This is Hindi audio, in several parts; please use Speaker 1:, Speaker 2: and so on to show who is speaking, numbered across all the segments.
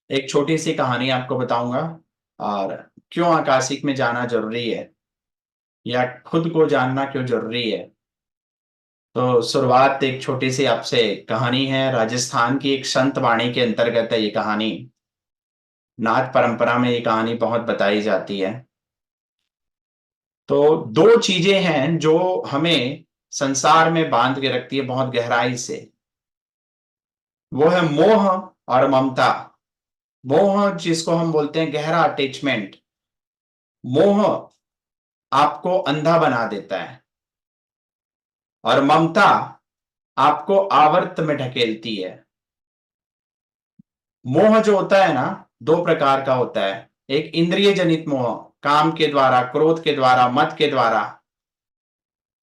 Speaker 1: एक छोटी सी कहानी आपको बताऊंगा और क्यों आकाशिक में जाना जरूरी है या खुद को जानना क्यों जरूरी है। तो शुरुआत एक छोटी सी आपसे कहानी है। राजस्थान की एक संत वाणी के अंतर्गत है ये कहानी। नाथ परंपरा में ये कहानी बहुत बताई जाती है। तो दो चीजें हैं जो हमें संसार में बांध के रखती है बहुत गहराई से। वो है मोह और ममता। मोह जिसको हम बोलते हैं गहरा अटैचमेंट। मोह आपको अंधा बना देता है और ममता आपको आवर्त में ढकेलती है। मोह जो होता है ना, दो प्रकार का होता है। एक इंद्रिय जनित मोह, काम के द्वारा, क्रोध के द्वारा, मत के द्वारा।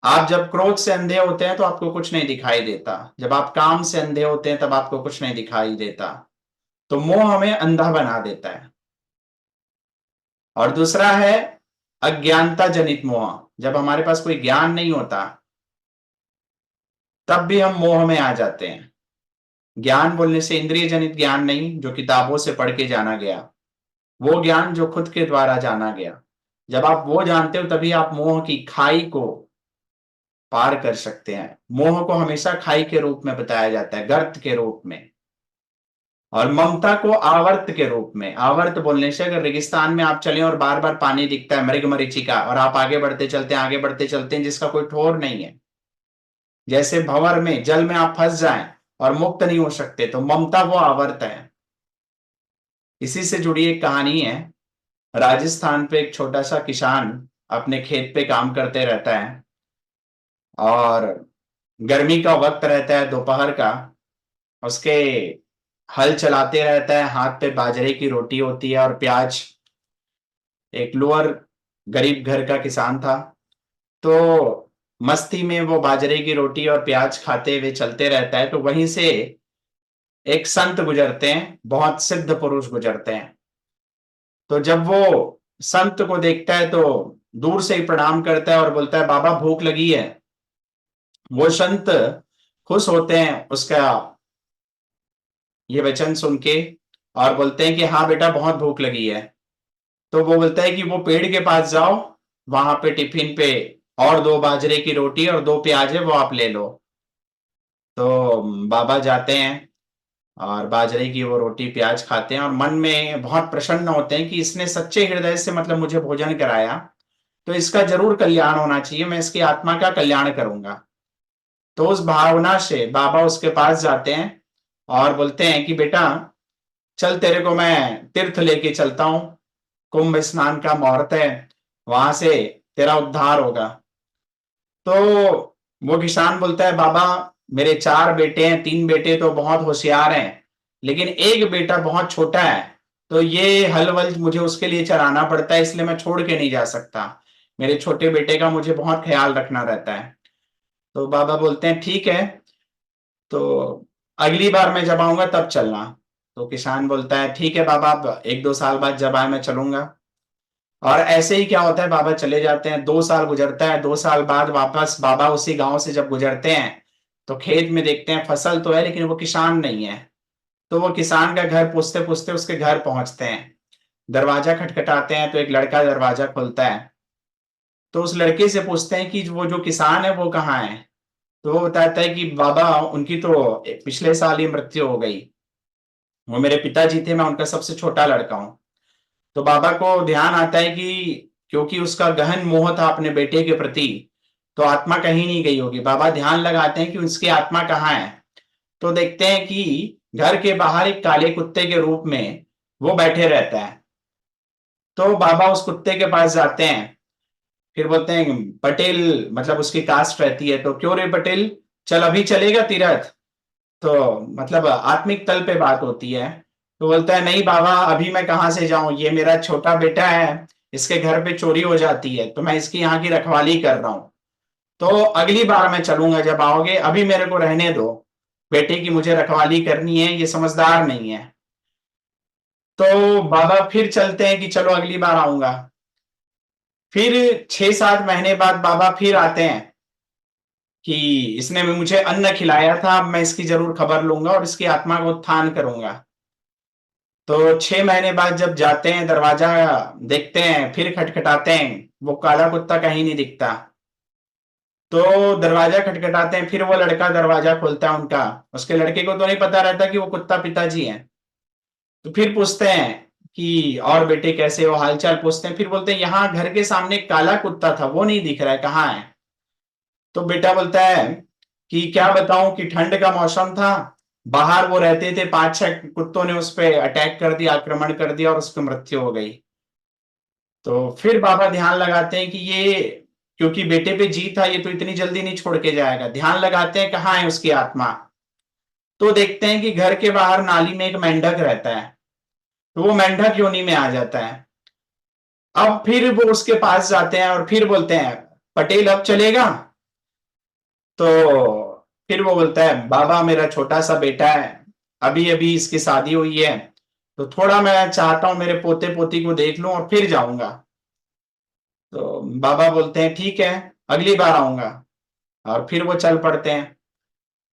Speaker 1: आप जब क्रोध से अंधे होते हैं तो आपको कुछ नहीं दिखाई देता, जब आप काम से अंधे होते हैं तब आपको कुछ नहीं दिखाई देता। तो मोह हमें अंधा बना देता है। और दूसरा है अज्ञानता जनित मोह। जब हमारे पास कोई ज्ञान नहीं होता तब भी हम मोह में आ जाते हैं। ज्ञान बोलने से इंद्रिय जनित ज्ञान नहीं जो किताबों से पढ़ के जाना गया, वो ज्ञान जो खुद के द्वारा जाना गया। जब आप वो जानते हो तभी आप मोह की खाई को पार कर सकते हैं। मोह को हमेशा खाई के रूप में बताया जाता है, गर्त के रूप में। और ममता को आवर्त के रूप में। आवर्त बोलने से अगर रेगिस्तान में आप चले और बार बार पानी दिखता है, मृग मरीचिका, और आप आगे बढ़ते चलते हैं जिसका कोई ठोर नहीं है, जैसे भंवर में जल में आप फंस जाएं और मुक्त नहीं हो सकते, तो ममता वो आवर्त है। इसी से जुड़ी एक कहानी है। राजस्थान पे एक छोटा सा किसान अपने खेत पे काम करते रहता है और गर्मी का वक्त रहता है, दोपहर का। उसके हल चलाते रहता है, हाथ पे बाजरे की रोटी होती है और प्याज। एक लोअर गरीब घर का किसान था। तो मस्ती में वो बाजरे की रोटी और प्याज खाते हुए चलते रहता है। तो वहीं से एक संत गुजरते हैं, बहुत सिद्ध पुरुष गुजरते हैं। तो जब वो संत को देखता है तो दूर से ही प्रणाम करता है और बोलता है, बाबा भूख लगी है। वो संत खुश होते हैं उसका ये वचन सुन के और बोलते हैं कि हाँ बेटा, बहुत भूख लगी है। तो वो बोलता है कि वो पेड़ के पास जाओ, वहां पे टिफिन पे और दो बाजरे की रोटी और दो प्याज है, वो आप ले लो। तो बाबा जाते हैं और बाजरे की वो रोटी प्याज खाते हैं और मन में बहुत प्रसन्न होते हैं कि इसने सच्चे हृदय से मतलब मुझे भोजन कराया, तो इसका जरूर कल्याण होना चाहिए, मैं इसकी आत्मा का कल्याण करूंगा। तो उस भावना से बाबा उसके पास जाते हैं और बोलते हैं कि बेटा चल, तेरे को मैं तीर्थ लेके चलता हूं। कुंभ स्नान का मुहूर्त है, वहां से तेरा उद्धार होगा। तो वो किसान बोलता है, बाबा मेरे चार बेटे हैं, तीन बेटे तो बहुत होशियार हैं, लेकिन एक बेटा बहुत छोटा है। तो ये हल वल मुझे उसके लिए चराना पड़ता है, इसलिए मैं छोड़ के नहीं जा सकता। मेरे छोटे बेटे का मुझे बहुत ख्याल रखना रहता है। तो बाबा बोलते हैं ठीक है, तो अगली बार मैं जब आऊंगा तब चलना। तो किसान बोलता है ठीक है बाबा, अब एक दो साल बाद जब आए मैं चलूंगा। और ऐसे ही क्या होता है, बाबा चले जाते हैं, दो साल गुजरता है। दो साल बाद वापस बाबा उसी गांव से जब गुजरते हैं तो खेत में देखते हैं फसल तो है लेकिन वो किसान नहीं है। तो वो किसान का घर पूछते पूछते उसके घर पहुंचते हैं। दरवाजा खटखटाते हैं तो एक लड़का दरवाजा खोलता है। तो उस लड़के से पूछते हैं कि वो जो किसान है वो कहाँ है। तो वो बताता है कि बाबा उनकी तो पिछले साल ही मृत्यु हो गई। वो मेरे पिताजी थे, मैं उनका सबसे छोटा लड़का हूं। तो बाबा को ध्यान आता है कि क्योंकि उसका गहन मोह था अपने बेटे के प्रति, तो आत्मा कहीं नहीं गई होगी। बाबा ध्यान लगाते हैं कि उसकी आत्मा कहाँ है। तो देखते हैं कि घर के बाहर एक काले कुत्ते के रूप में वो बैठे रहता है। तो बाबा उस कुत्ते के पास जाते हैं, फिर बोलते हैं पटेल, मतलब उसकी कास्ट रहती है, तो क्यों रे पटेल, चल अभी चलेगा तीरथ। तो मतलब आत्मिक तल पे बात होती है। तो बोलता है नहीं बाबा, अभी मैं कहाँ से जाऊं, ये मेरा छोटा बेटा है, इसके घर पे चोरी हो जाती है तो मैं इसकी यहाँ की रखवाली कर रहा हूं। तो अगली बार मैं चलूंगा जब आओगे, अभी मेरे को रहने दो, बेटे की मुझे रखवाली करनी है, ये समझदार नहीं है। तो बाबा फिर चलते हैं कि चलो अगली बार आऊंगा। फिर 6-7 महीने बाद बाबा फिर आते हैं कि इसने मुझे अन्न खिलाया था, अब मैं इसकी जरूर खबर लूंगा और इसकी आत्मा को उत्थान करूंगा। तो 6 महीने बाद जब जाते हैं, दरवाजा देखते हैं, फिर खटखटाते हैं, वो काला कुत्ता कहीं नहीं दिखता। तो दरवाजा खटखटाते हैं, फिर वो लड़का दरवाजा खोलता है उनका। उसके लड़के को तो नहीं पता रहता कि वो कुत्ता पिताजी है। तो फिर पूछते हैं कि और बेटे कैसे हो, हालचाल पूछते हैं। फिर बोलते हैं यहाँ घर के सामने एक काला कुत्ता था, वो नहीं दिख रहा है, कहाँ है? तो बेटा बोलता है कि क्या बताऊं कि ठंड का मौसम था, बाहर वो रहते थे, 5-6 कुत्तों ने उस पर अटैक कर दिया, आक्रमण कर दिया और उसकी मृत्यु हो गई। तो फिर बाबा ध्यान लगाते हैं कि ये, क्योंकि बेटे पे जीत था, ये तो इतनी जल्दी नहीं छोड़ के जाएगा। ध्यान लगाते हैं कहाँ है उसकी आत्मा। तो देखते हैं कि घर के बाहर नाली में एक मेंढक रहता है। तो वो मेंढक योनि में आ जाता है। अब फिर वो उसके पास जाते हैं और फिर बोलते हैं, पटेल अब चलेगा? तो फिर वो बोलता है, बाबा मेरा छोटा सा बेटा है, अभी अभी इसकी शादी हुई है, तो थोड़ा मैं चाहता हूं मेरे पोते पोती को देख लूं और फिर जाऊंगा। तो बाबा बोलते हैं ठीक है, अगली बार आऊंगा। और फिर वो चल पड़ते हैं।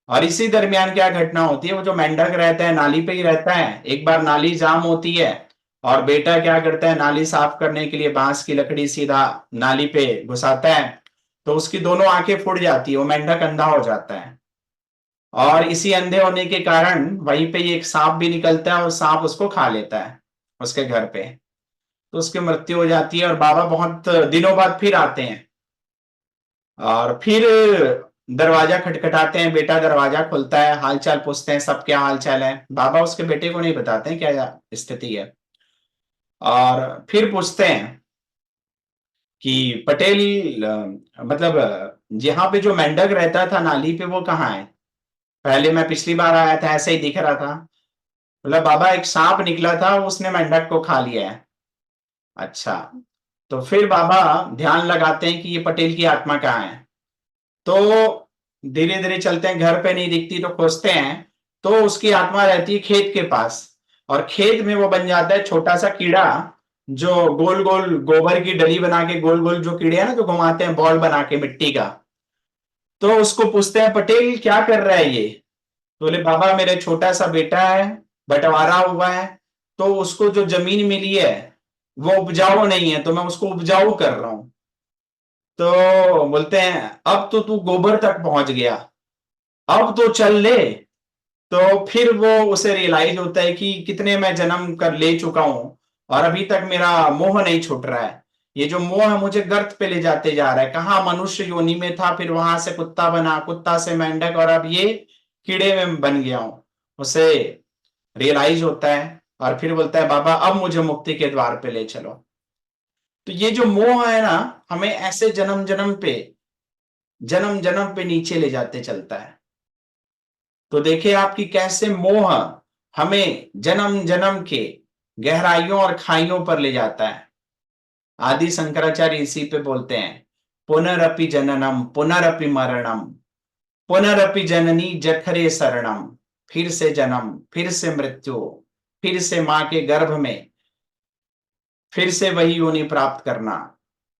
Speaker 1: और इसी दरमियान क्या घटना होती है, वो जो मेंढक रहता है नाली पे ही रहता है, एक बार नाली जाम होती है और बेटा क्या करता है, नाली साफ करने के लिए बांस की लकड़ी सीधा नाली पे घुसाता है। तो उसकी दोनों आंखें फूट जाती है, वो मेंढक अंधा हो जाता है। और इसी अंधे होने के कारण वहीं पे एक सांप भी निकलता है और सांप उसको खा लेता है उसके घर पे। तो उसकी मृत्यु हो जाती है और बाबा बहुत दिनों बाद फिर आते हैं और फिर दरवाजा खटखटाते हैं। बेटा दरवाजा खुलता है, हालचाल पूछते हैं, सब क्या हालचाल है। बाबा उसके बेटे को नहीं बताते हैं क्या स्थिति है। और फिर पूछते हैं कि पटेल मतलब जहां पे जो मेंढक रहता था नाली पे, वो कहाँ है? पहले मैं पिछली बार आया था ऐसे ही दिख रहा था। बोला बाबा एक सांप निकला था, उसने मेंढक को खा लिया है। अच्छा। तो फिर बाबा ध्यान लगाते हैं कि ये पटेल की आत्मा कहाँ है। तो धीरे धीरे चलते हैं, घर पे नहीं दिखती तो खोजते हैं। तो उसकी आत्मा रहती है खेत के पास। और खेत में वो बन जाता है छोटा सा कीड़ा, जो गोल गोल गोबर की डली बना के, गोल गोल जो कीड़े हैं ना, जो घुमाते हैं बॉल बना के मिट्टी का। तो उसको पूछते हैं, पटेल क्या कर रहा है ये? तो बोले बाबा मेरे छोटा सा बेटा है, बंटवारा हुआ है, तो उसको जो जमीन मिली है वो उपजाऊ नहीं है, तो मैं उसको उपजाऊ कर रहा हूं। तो बोलते हैं अब तो तू गोबर तक पहुंच गया, अब तो चल ले। तो फिर वो उसे रियलाइज होता है कि कितने मैं जन्म कर ले चुका हूं और अभी तक मेरा मोह नहीं छूट रहा है। ये जो मोह है मुझे गर्त पे ले जाते जा रहा है। कहाँ मनुष्य योनि में था, फिर वहां से कुत्ता बना, कुत्ता से मेंढक, और अब ये कीड़े में बन गया हूं। उसे रियलाइज होता है और फिर बोलता है बाबा अब मुझे मुक्ति के द्वार पे ले चलो। तो ये जो मोह है ना, हमें ऐसे जन्म जन्म पे नीचे ले जाते चलता है। तो देखिए आपकी कैसे मोह हमें जन्म जन्म के गहराइयों और खाइयों पर ले जाता है। आदि शंकराचार्य इसी पे बोलते हैं, पुनरपि जननम पुनरपि मरणम, पुनरपि जननी जठरे शरणम। फिर से जन्म, फिर से मृत्यु, फिर से मां के गर्भ में, फिर से वही योनि प्राप्त करना।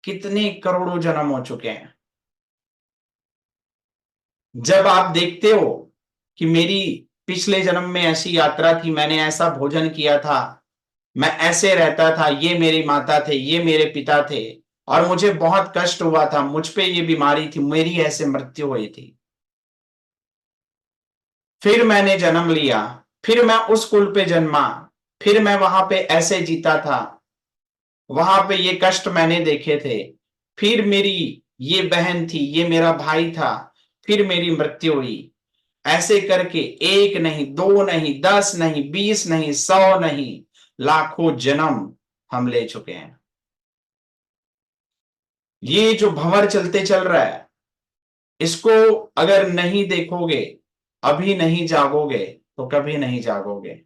Speaker 1: कितने करोड़ों जन्म हो चुके हैं। जब आप देखते हो कि मेरी पिछले जन्म में ऐसी यात्रा थी, मैंने ऐसा भोजन किया था, मैं ऐसे रहता था, ये मेरी माता थे, ये मेरे पिता थे, और मुझे बहुत कष्ट हुआ था, मुझ पे ये बीमारी थी, मेरी ऐसे मृत्यु हुई थी। फिर मैंने जन्म लिया, फिर मैं उस कुल पे जन्मा, फिर मैं वहां पे ऐसे जीता था, वहां पे ये कष्ट मैंने देखे थे। फिर मेरी ये बहन थी, ये मेरा भाई था, फिर मेरी मृत्यु हुई। ऐसे करके एक नहीं, दो नहीं, 10 नहीं, 20 नहीं, 100 नहीं, लाखों जन्म हम ले चुके हैं। ये जो भंवर चलते चल रहा है, इसको अगर नहीं देखोगे, अभी नहीं जागोगे, तो कभी नहीं जागोगे।